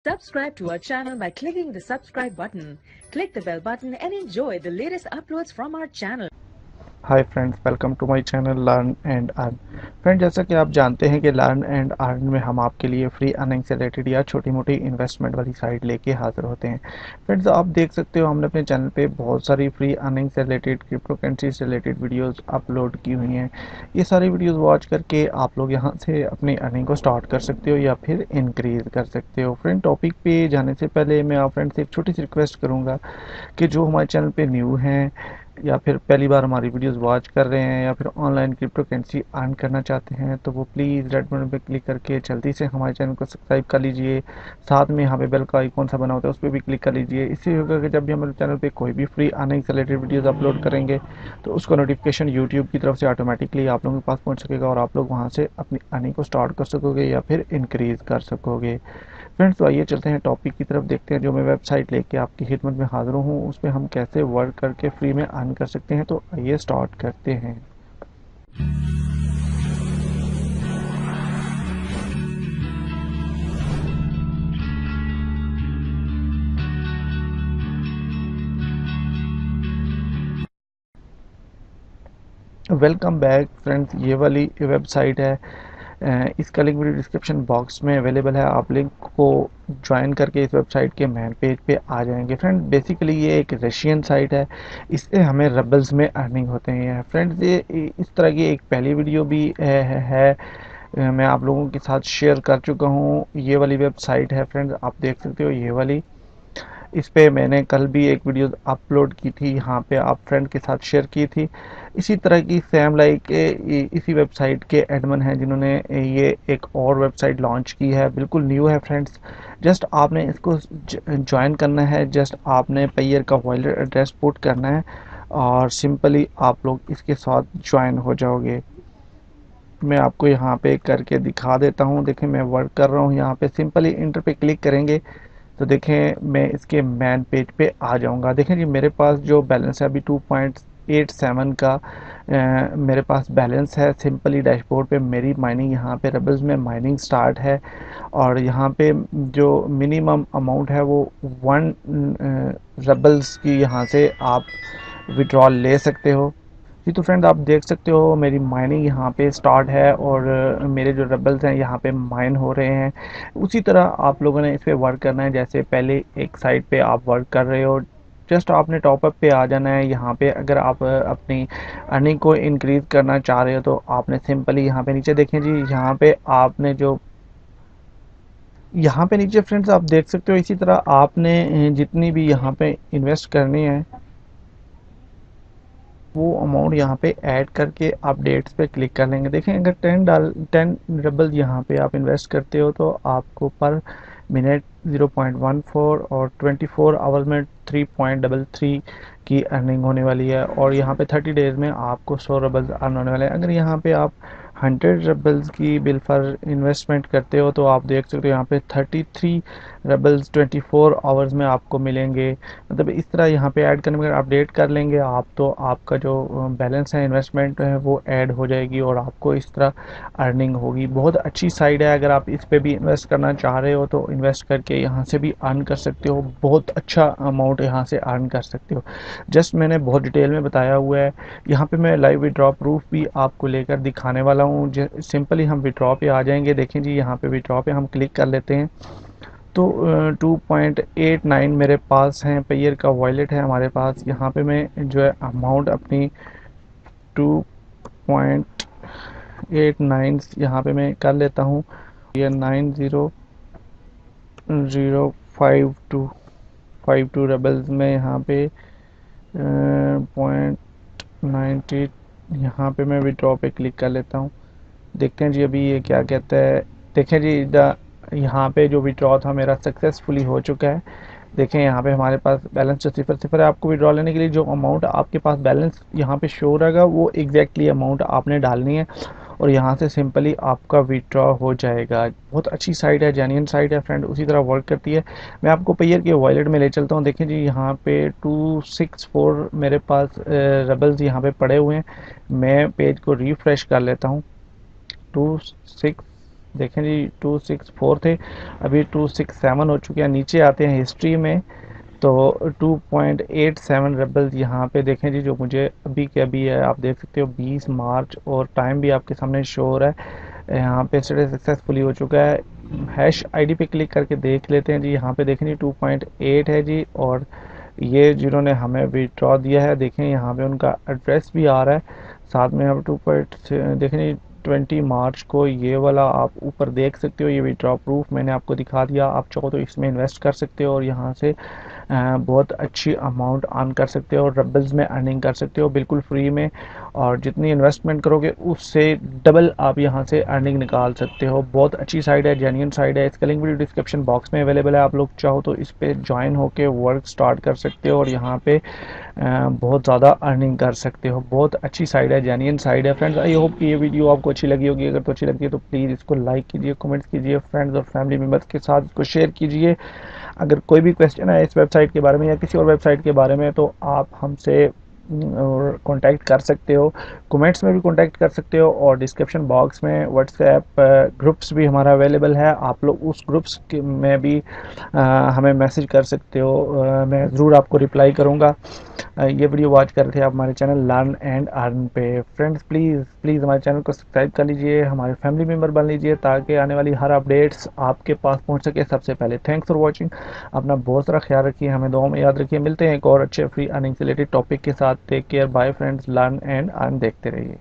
Subscribe to our channel by clicking the subscribe button. Click the bell button and enjoy the latest uploads from our channel. Hi friends, welcome to my channel learn and earn. Friend, जैसा कि आप जानते हैं कि learn and earn में हम आपके लिए फ्री अर्निंग से रिलेटेड या छोटी मोटी इन्वेस्टमेंट वाली साइट लेके हाजिर होते हैं। फ्रेंड्स, आप देख सकते हो हमने अपने चैनल पे बहुत सारी फ्री अर्निंग से रिलेटेड, क्रिप्टो करेंसी से रिलेटेड वीडियोस अपलोड की हुई हैं। ये सारी वीडियोस वॉच करके आप लोग यहाँ से अपनी अर्निंग को स्टार्ट कर सकते हो या फिर इंक्रीज कर सकते हो। फ्रेंड, टॉपिक पे जाने से पहले मैं आप फ्रेंड से एक छोटी सी रिक्वेस्ट करूँगा कि जो हमारे चैनल पे न्यू हैं या फिर पहली बार हमारी वीडियोस वॉच कर रहे हैं या फिर ऑनलाइन क्रिप्टो करेंसी अर्न करना चाहते हैं, तो वो प्लीज़ रेड बटन पे क्लिक करके जल्दी से हमारे चैनल को सब्सक्राइब कर लीजिए। साथ में यहाँ पे बेल का आइकॉन सा बना होता है, उस पर भी क्लिक कर लीजिए। इससे होगा कि जब भी हमारे चैनल पे कोई भी फ्री अर्निंग से रिलेटेड वीडियोज़ अपलोड करेंगे तो उसका नोटिफिकेशन यूट्यूब की तरफ से ऑटोमेटिकली आप लोगों के पास पहुँच सकेगा और आप लोग वहाँ से अपनी अर्निंग को स्टार्ट कर सकोगे या फिर इंक्रीज़ कर सकोगे। फ्रेंड्स, तो आइए चलते हैं टॉपिक की तरफ, देखते हैं जो मैं वेबसाइट लेके आपकी खिदमत में हाजिर हूँ उस पर हम कैसे वर्क करके फ्री में अर्न कर सकते हैं। तो आइए स्टार्ट करते हैं। वेलकम बैक फ्रेंड्स, ये वाली वेबसाइट है। इसका लिंक वीडियो डिस्क्रिप्शन बॉक्स में अवेलेबल है। आप लिंक को ज्वाइन करके इस वेबसाइट के मेन पेज पे आ जाएंगे। फ्रेंड, बेसिकली ये एक रशियन साइट है, इससे हमें रबल्स में अर्निंग होते हैं। फ्रेंड्स, ये इस तरह की एक पहली वीडियो भी है मैं आप लोगों के साथ शेयर कर चुका हूँ। ये वाली वेबसाइट है फ्रेंड्स, आप देख सकते हो ये वाली। इस पे मैंने कल भी एक वीडियो अपलोड की थी, यहाँ पे आप फ्रेंड के साथ शेयर की थी। इसी तरह की सेम लाइक इसी वेबसाइट के एडमिन हैं जिन्होंने ये एक और वेबसाइट लॉन्च की है, बिल्कुल न्यू है फ्रेंड्स। जस्ट आपने इसको ज्वाइन करना है, जस्ट आपने पेयर का वॉलेट एड्रेस पुट करना है और सिंपली आप लोग इसके साथ ज्वाइन हो जाओगे। मैं आपको यहाँ पे करके दिखा देता हूँ। देखें, मैं वर्क कर रहा हूँ यहाँ पे। सिंपली इंटर पे क्लिक करेंगे तो देखें मैं इसके मैन पेज पे आ जाऊंगा। देखें जी, मेरे पास जो बैलेंस है अभी 2.87 का मेरे पास बैलेंस है। सिंपली डैशबोर्ड पे मेरी माइनिंग यहाँ पे रबल्स में माइनिंग स्टार्ट है और यहाँ पे जो मिनिमम अमाउंट है वो 1 रबल्स की यहाँ से आप विड्रॉल ले सकते हो। जी, तो फ्रेंड, आप देख सकते हो मेरी माइनिंग यहाँ पे स्टार्ट है और मेरे जो रबल्स हैं यहाँ पे माइन हो रहे हैं। उसी तरह आप लोगों ने इस पे वर्क करना है जैसे पहले एक साइड पे आप वर्क कर रहे हो। जस्ट आपने टॉपअप पे आ जाना है। यहाँ पे अगर आप अपनी अर्निंग को इंक्रीज करना चाह रहे हो तो आपने सिंपली यहाँ पे नीचे देखें जी, यहाँ पे नीचे फ्रेंड्स आप देख सकते हो। इसी तरह आपने जितनी भी यहाँ पे इन्वेस्ट करनी है वो अमाउंट यहाँ पे ऐड करके आप डेट्स पे क्लिक कर लेंगे। देखें, अगर 10 रबल यहाँ पे आप इन्वेस्ट करते हो तो आपको पर मिनट 0.14 और 24 आवर्स में 3.33 की अर्निंग होने वाली है और यहाँ पे 30 डेज में आपको 100 रबल्स अर्न होने वाले हैं। अगर यहाँ पे आप 100 रबल्स की बिल फॉर इन्वेस्टमेंट करते हो तो आप देख सकते हो यहाँ पे 33 रबल्स 24 आवर्स में आपको मिलेंगे। मतलब इस तरह यहाँ पे ऐड करने में अगर अपडेट कर लेंगे आप तो आपका जो बैलेंस है, इन्वेस्टमेंट है, वो ऐड हो जाएगी और आपको इस तरह अर्निंग होगी। बहुत अच्छी साइड है, अगर आप इस पे भी इन्वेस्ट करना चाह रहे हो तो इन्वेस्ट करके यहाँ से भी अर्न कर सकते हो। बहुत अच्छा अमाउंट यहाँ से अर्न कर सकते हो। जस्ट मैंने बहुत डिटेल में बताया हुआ है। यहाँ पे मैं लाइव विड्रॉ प्रूफ भी आपको लेकर दिखाने वाला हूँ। सिंपली हम विड्रॉ पे आ जाएंगे। देखें जी, यहाँ पे विड्रॉ पे हम क्लिक कर लेते हैं तो 2.89 मेरे पास हैं, पेयर का वॉलेट है हमारे पास। यहाँ पे मैं जो है अमाउंट अपनी 2.89 यहाँ पे मैं कर लेता हूँ। ये 90,052 रबल्स में यहाँ पे 0.90 यहाँ पे मैं विड्रॉ पे क्लिक कर लेता हूँ। देखते हैं जी अभी ये क्या कहता है। देखें जी, यहाँ पे जो विड्रॉ था मेरा सक्सेसफुली हो चुका है। देखें यहाँ पे हमारे पास बैलेंस जो 0 है। आपको विड्रॉ लेने के लिए जो अमाउंट आपके पास बैलेंस यहाँ पे शो रहेगा वो एग्जैक्टली अमाउंट आपने डालनी है और यहाँ से सिंपली आपका विड्रॉ हो जाएगा। बहुत अच्छी साइट है, जेन्युइन साइट है फ्रेंड, उसी तरह वर्क करती है। मैं आपको पेयर के वॉलेट में ले चलता हूँ। देखें जी, यहाँ पे 264 मेरे पास रबल्स यहाँ पे पड़े हुए हैं। मैं पेज को रिफ्रेश कर लेता हूँ। 264 देखें जी 264 थे, अभी 267 हो चुके हैं। नीचे आते हैं हिस्ट्री में तो 2.87 रेबल्स यहाँ पे देखें जी, जो मुझे अभी के अभी है, आप देख सकते हो 20 मार्च, और टाइम भी आपके सामने शो हो रहा है। यहाँ पे सक्सेसफुली हो चुका है। हैश आईडी पे क्लिक करके देख लेते हैं जी, यहाँ पे देखें जी 2.8 है जी, और ये जिन्होंने हमें विड्रॉ दिया है देखें यहाँ पे उनका एड्रेस भी आ रहा है साथ में। अब 2 देखें जी 20 मार्च को ये वाला आप ऊपर देख सकते हो, ये विड्रॉ प्रूफ मैंने आपको दिखा दिया। आप चाहो तो इसमें इन्वेस्ट कर सकते हो और यहाँ से बहुत अच्छी अमाउंट अर्न कर सकते हो और रबल्स में अर्निंग कर सकते हो बिल्कुल फ्री में, और जितनी इन्वेस्टमेंट करोगे उससे डबल आप यहाँ से अर्निंग निकाल सकते हो। बहुत अच्छी साइड है, जेन्युइन साइड है। इसका लिंक वीडियो डिस्क्रिप्शन बॉक्स में अवेलेबल है, आप लोग चाहो तो इस पर ज्वाइन होकर वर्क स्टार्ट कर सकते हो और यहाँ पे बहुत ज़्यादा अर्निंग कर सकते हो। बहुत अच्छी साइड है, जेन्युइन साइड है फ्रेंड्स। आई होप कि ये वीडियो आपको अच्छी लगी होगी। अगर तो अच्छी लगती है तो प्लीज़ इसको लाइक कीजिए, कमेंट्स कीजिए, फ्रेंड्स और फैमिली मेम्बर्स के साथ इसको शेयर कीजिए। अगर कोई भी क्वेश्चन है इस वेबसाइट के बारे में या किसी और वेबसाइट के बारे में तो आप हमसे और कांटेक्ट कर सकते हो, कमेंट्स में भी कांटेक्ट कर सकते हो, और डिस्क्रिप्शन बॉक्स में व्हाट्सएप ग्रुप्स भी हमारा अवेलेबल है। आप लोग उस ग्रुप्स में भी हमें मैसेज कर सकते हो, मैं ज़रूर आपको रिप्लाई करूँगा। ये वीडियो वॉच कर रहे थे आप हमारे चैनल लर्न एंड अर्न पे। फ्रेंड्स प्लीज़ प्लीज़ हमारे चैनल को सब्सक्राइब कर लीजिए, हमारे फैमिली मेम्बर बन लीजिए ताकि आने वाली हर अपडेट्स आपके पास पहुंच सके सबसे पहले। Thanks for watching. अपना बहुत सारा ख्याल रखिए, हमें दुआ में याद रखिए। मिलते हैं एक और अच्छे फ्री अर्निंग से रिलेटेड टॉपिक के साथ। Take care, bye friends. Learn and earn देखते रहिए।